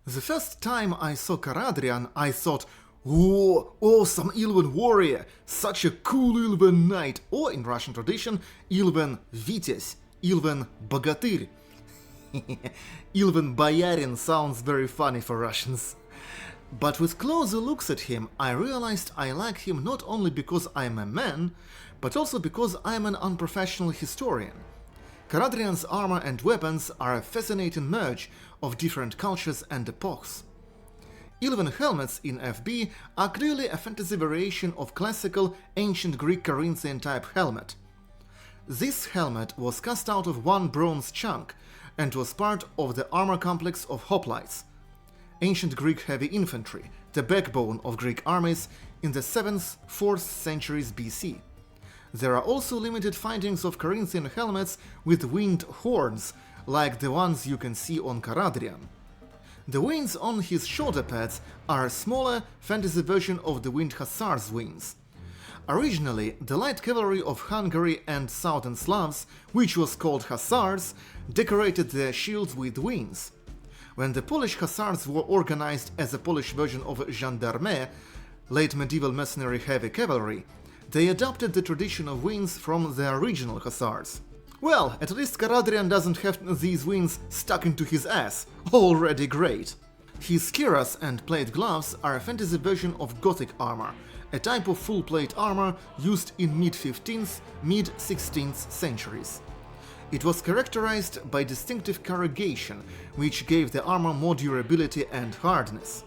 The first time I saw Caradryan, I thought, "Whoa, awesome Ilven warrior! Such a cool Ilven knight!" Or in Russian tradition, Ilven Vitязь, Ilven Bogatyr. Ilven Boyarin sounds very funny for Russians. But with closer looks at him, I realized I like him not only because I'm a man, but also because I'm an unprofessional historian. Caradryan's armor and weapons are a fascinating merge of different cultures and epochs. Ilven helmets in FB are clearly a fantasy variation of classical ancient Greek Corinthian type helmet. This helmet was cast out of one bronze chunk and was part of the armor complex of hoplites, ancient Greek heavy infantry, the backbone of Greek armies in the 7th-4th centuries BC. There are also limited findings of Corinthian helmets with winged horns, like the ones you can see on Caradryan. The wings on his shoulder pads are a smaller fantasy version of the winged hussar's wings. Originally, the light cavalry of Hungary and southern Slavs, which was called hussars, decorated their shields with wings. When the Polish hussars were organized as a Polish version of gendarmerie, late medieval mercenary heavy cavalry, they adopted the tradition of wings from the original hussars. Well, at least Caradryan doesn't have these wings stuck into his ass. Already great. His cuirass and plate gloves are a fantasy version of Gothic armor, a type of full plate armor used in mid-15th, mid-16th centuries. It was characterized by distinctive corrugation, which gave the armor more durability and hardness.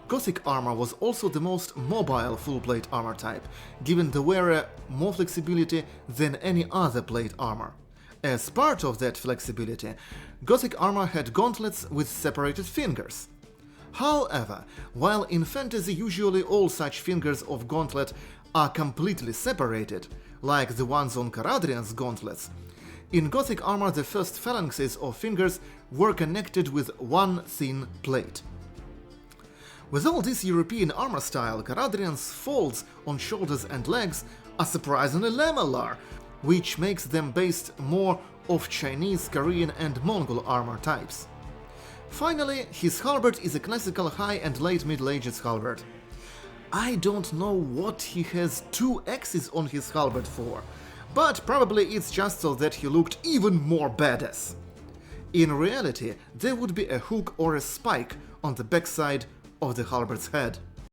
Gothic armor was also the most mobile full-plate armor type, giving the wearer more flexibility than any other plate armor. As part of that flexibility, Gothic armor had gauntlets with separated fingers. However, while in fantasy usually all such fingers of gauntlet are completely separated, like the ones on Caradryan's gauntlets, in Gothic armor the first phalanxes of fingers were connected with one thin plate. With all this European armor style, Caradryan's folds on shoulders and legs are surprisingly lamellar, which makes them based more of Chinese, Korean and Mongol armor types. Finally, his halberd is a classical high and late Middle Ages halberd. I don't know what he has two axes on his halberd for, but probably it's just so that he looked even more badass. In reality, there would be a hook or a spike on the backside of the halberd's head.